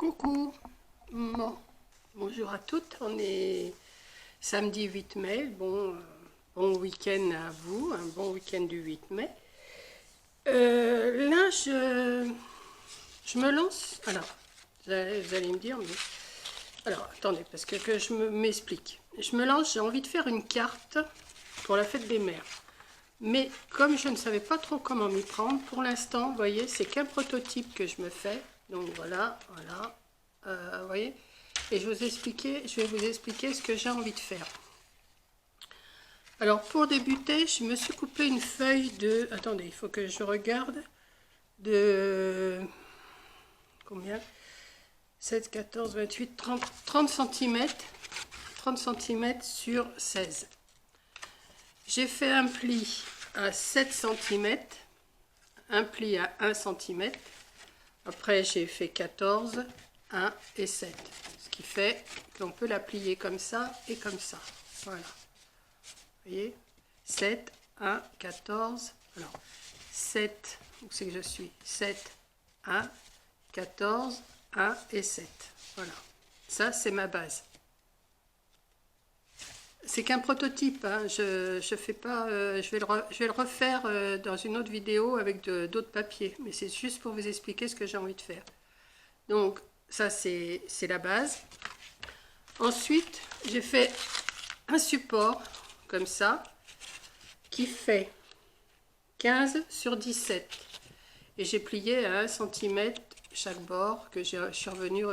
Coucou, bonjour à toutes, on est samedi 8 mai, bon week-end à vous, un bon week-end du 8 mai. Là, je me lance, alors, vous allez me dire, mais... Alors, attendez, parce que je m'explique. Je me lance, j'ai envie de faire une carte pour la fête des mères. Mais comme je ne savais pas trop comment m'y prendre, pour l'instant, vous voyez, c'est qu'un prototype que je me fais. Donc voilà, vous voyez. Et je vais vous expliquer ce que j'ai envie de faire. Alors pour débuter, je me suis coupé une feuille de... Attendez, il faut que je regarde. De... Combien 7, 14, 28, 30 cm. 30 cm sur 16. J'ai fait un pli à 7 cm, un pli à 1 cm. Après, j'ai fait 14, 1 et 7. Ce qui fait qu'on peut la plier comme ça et comme ça. Voilà. Vous voyez 7, 1, 14. Alors, 7, où c'est que je suis 7, 1, 14, 1 et 7. Voilà. Ça, c'est ma base. C'est qu'un prototype, hein. Je fais pas, je vais le refaire dans une autre vidéo avec d'autres papiers, mais c'est juste pour vous expliquer ce que j'ai envie de faire. Donc ça c'est la base. Ensuite j'ai fait un support comme ça qui fait 15 sur 17 et j'ai plié à 1 cm chaque bord que je suis revenu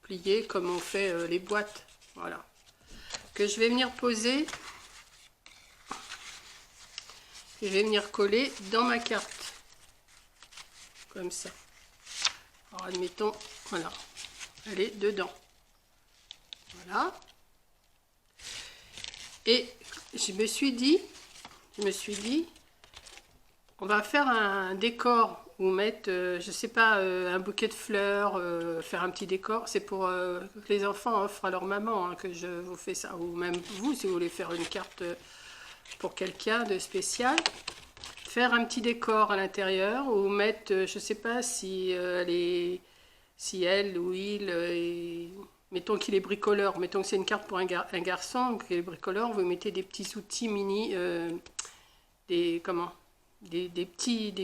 plier comme on fait les boîtes. Voilà. Que je vais venir poser, que je vais venir coller dans ma carte, comme ça. Alors admettons, voilà, elle est dedans. Voilà. Et je me suis dit, on va faire un décor ou mettre, je sais pas, un bouquet de fleurs, faire un petit décor. C'est pour que les enfants offrent à leur maman hein, que je vous fais ça. Ou même vous, si vous voulez faire une carte pour quelqu'un de spécial. Faire un petit décor à l'intérieur ou mettre, je sais pas si elle ou il, mettons qu'il est bricoleur, mettons que c'est une carte pour un garçon, qu'il est bricoleur, vous mettez des petits outils mini, des petits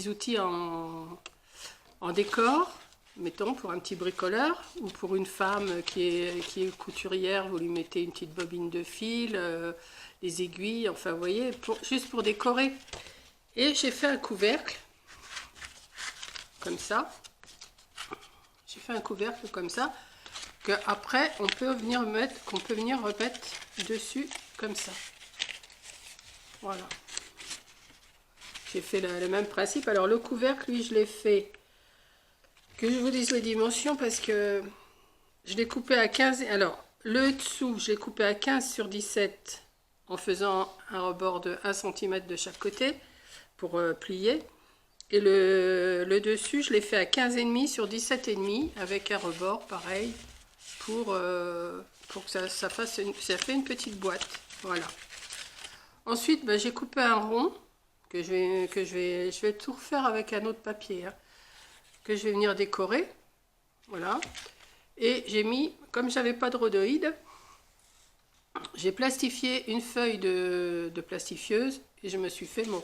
outils en décor, mettons pour un petit bricoleur, ou pour une femme qui est couturière, vous lui mettez une petite bobine de fil, des aiguilles, enfin vous voyez, juste pour décorer. Et j'ai fait un couvercle, comme ça. J'ai fait un couvercle comme ça, que après on peut venir remettre dessus, comme ça. Voilà. J'ai fait le même principe. Alors le couvercle, lui, je l'ai fait, que je vous dise les dimensions, parce que je l'ai coupé à 15. Alors, le dessous, je l'ai coupé à 15 sur 17 en faisant un rebord de 1 cm de chaque côté pour plier. Et le dessus, je l'ai fait à 15,5 sur 17,5 avec un rebord pareil pour que ça fait une petite boîte. Voilà. Ensuite, ben, j'ai coupé un rond que je vais tout refaire avec un autre papier hein, que je vais venir décorer. Voilà. Et j'ai mis, comme j'avais pas de rhodoïde, j'ai plastifié une feuille de plastifieuse et je me suis fait mon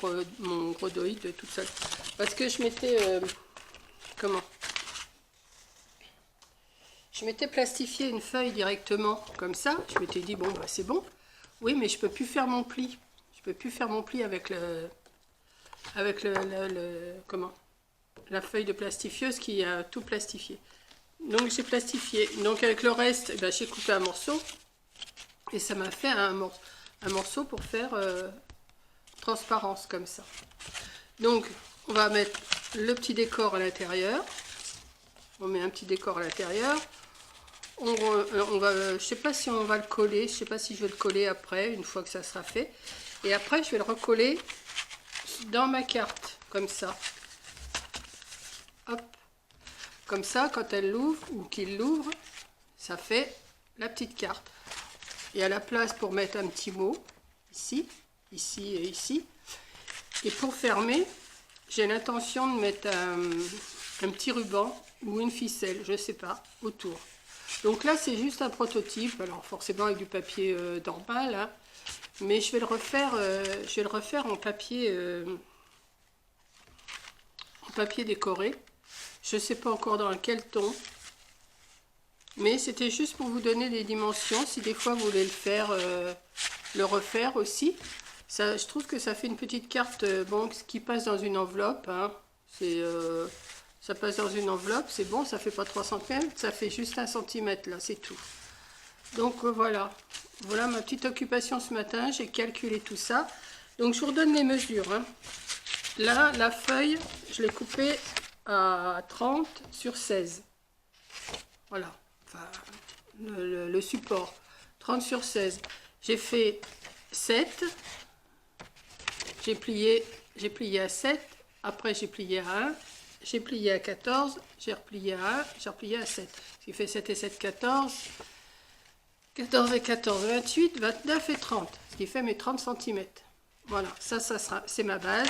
rhodoïde toute seule. Parce que je m'étais... Je m'étais plastifié une feuille directement comme ça. Je m'étais dit, bon, bah, c'est bon. Oui, mais je peux plus faire mon pli. Je peux plus faire mon pli avec la feuille de plastifieuse qui a tout plastifié. Donc j'ai plastifié. Donc avec le reste, eh ben, j'ai coupé un morceau. Et ça m'a fait un morceau pour faire transparence comme ça. Donc on va mettre le petit décor à l'intérieur. On met un petit décor à l'intérieur. Je sais pas si on va le coller. Je sais pas si je vais le coller après, une fois que ça sera fait. Et après je vais le recoller dans ma carte, comme ça. Hop. Comme ça, quand elle l'ouvre, ou qu'il l'ouvre, ça fait la petite carte. Et à la place pour mettre un petit mot, ici, ici et ici, Et pour fermer, j'ai l'intention de mettre un petit ruban ou une ficelle, je sais pas, autour. Donc là, c'est juste un prototype, alors forcément avec du papier normal, hein, mais je vais le refaire en papier décoré. Je sais pas encore dans quel ton, mais c'était juste pour vous donner des dimensions, si des fois vous voulez le refaire aussi. Ça, je trouve que ça fait une petite carte bon, qui passe dans une enveloppe, hein. Ça passe dans une enveloppe, c'est bon, ça fait pas 3 cm, ça fait juste 1 cm là, c'est tout. Donc voilà, voilà ma petite occupation ce matin, j'ai calculé tout ça. Donc je vous redonne les mesures, hein. Là, la feuille, je l'ai coupée à 30 sur 16. Voilà, enfin, le support, 30 sur 16. J'ai fait 7, j'ai plié à 7, après j'ai plié à 1, j'ai plié à 14, j'ai replié à 1, j'ai replié à 7. Ce qui fait 7 et 7, 14. 14 et 14, 28, 29 et 30. Ce qui fait mes 30 cm. Voilà, ça sera, c'est ma base.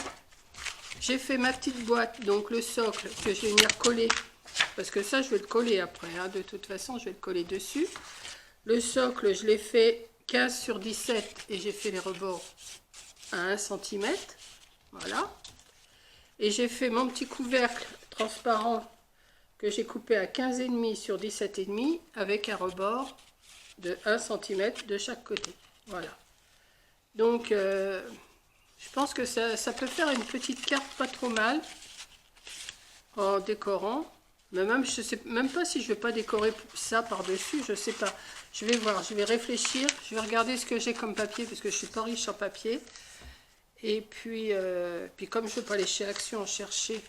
J'ai fait ma petite boîte, donc le socle, que je vais venir coller. Parce que ça, je vais le coller après. Hein. De toute façon, je vais le coller dessus. Le socle, je l'ai fait 15 sur 17 et j'ai fait les rebords à 1 cm. Voilà. Et j'ai fait mon petit couvercle transparent que j'ai coupé à 15,5 sur 17,5 avec un rebord de 1 cm de chaque côté. Voilà. Donc, je pense que ça peut faire une petite carte pas trop mal en décorant. Mais même, je sais même pas si je vais pas décorer ça par-dessus, je sais pas. Je vais voir, je vais réfléchir, je vais regarder ce que j'ai comme papier parce que je suis pas riche en papier. Et puis comme je ne veux pas aller chez Action en chercher.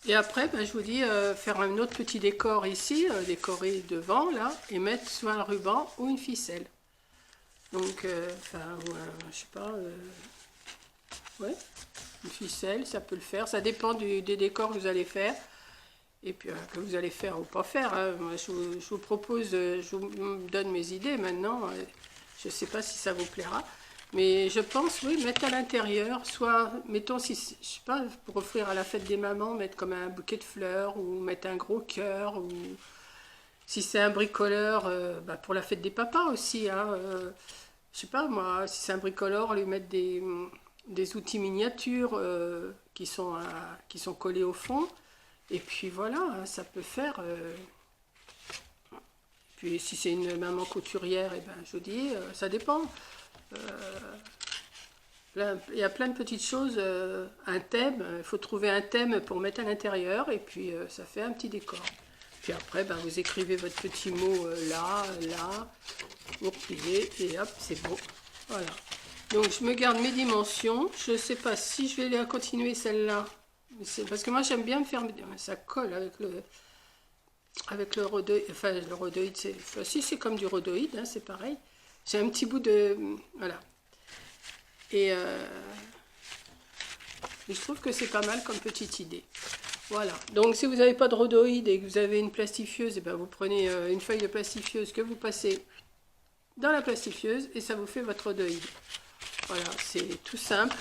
Et après, ben, je vous dis, faire un autre petit décor ici, décorer devant, là, et mettre soit un ruban ou une ficelle. Donc, enfin, je sais pas, ouais, une ficelle, ça peut le faire. Ça dépend des décors que vous allez faire. Et puis, que vous allez faire ou pas faire. Hein. Moi, je vous propose, je vous donne mes idées maintenant. Je ne sais pas si ça vous plaira. Mais je pense, oui, mettre à l'intérieur, soit, mettons, si, je sais pas, pour offrir à la fête des mamans, mettre comme un bouquet de fleurs, ou mettre un gros cœur, ou si c'est un bricoleur, bah, pour la fête des papas aussi, hein, je sais pas, moi, si c'est un bricoleur, lui mettre des outils miniatures qui sont collés au fond, et puis voilà, hein, ça peut faire... Puis si c'est une maman couturière, et ben, je vous dis, ça dépend. Il y a plein de petites choses, un thème, il faut trouver un thème pour mettre à l'intérieur et puis ça fait un petit décor. Puis après, ben, vous écrivez votre petit mot là, vous repliez et hop, c'est beau. Voilà. Donc je me garde mes dimensions. Je ne sais pas si je vais la continuer celle-là. Parce que moi j'aime bien me faire... Ça colle avec le rhodoïde. Enfin, le rhodoïde, c'est... Enfin, si c'est comme du rhodoïde, hein, c'est pareil. J'ai un petit bout de... Voilà. Et je trouve que c'est pas mal comme petite idée. Voilà. Donc si vous n'avez pas de rhodoïde et que vous avez une plastifieuse, et ben vous prenez une feuille de plastifieuse que vous passez dans la plastifieuse et ça vous fait votre rhodoïde. Voilà, c'est tout simple.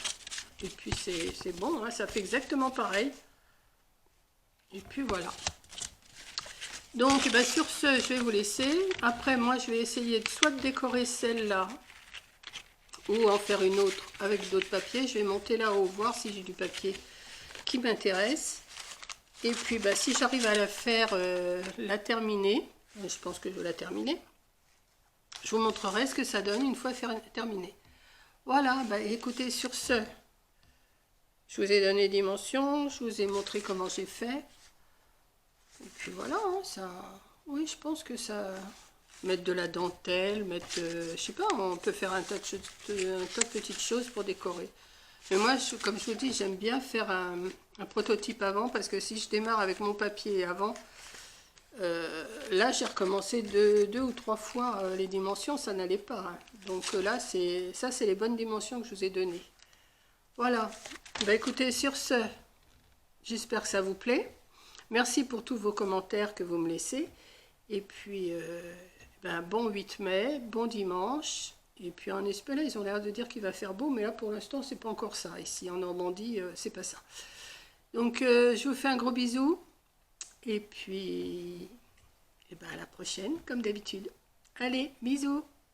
Et puis c'est bon, hein, ça fait exactement pareil. Et puis voilà. Donc ben, sur ce, je vais vous laisser. Après, moi, je vais essayer soit de décorer celle-là ou en faire une autre avec d'autres papiers. Je vais monter là-haut, voir si j'ai du papier qui m'intéresse. Et puis, bah, si j'arrive à la faire, la terminer, je pense que je vais la terminer, je vous montrerai ce que ça donne une fois terminée. Voilà, bah, écoutez, sur ce, je vous ai donné les dimensions, je vous ai montré comment j'ai fait. Et puis voilà, hein, ça, oui, je pense que ça... Mettre de la dentelle, mettre, je sais pas, on peut faire un tas de petites choses pour décorer. Mais moi, comme je vous dis, j'aime bien faire un prototype avant, parce que si je démarre avec mon papier avant, là, j'ai recommencé deux ou trois fois les dimensions, ça n'allait pas. Hein. Donc là, ça, c'est les bonnes dimensions que je vous ai données. Voilà. Bah, écoutez, sur ce, j'espère que ça vous plaît. Merci pour tous vos commentaires que vous me laissez. Et puis... ben, bon 8 mai, bon dimanche, Et puis en Espelette, ils ont l'air de dire qu'il va faire beau, mais là pour l'instant c'est pas encore ça. Ici en Normandie, c'est pas ça. Donc je vous fais un gros bisou. Et puis, eh ben, à la prochaine, comme d'habitude. Allez, bisous!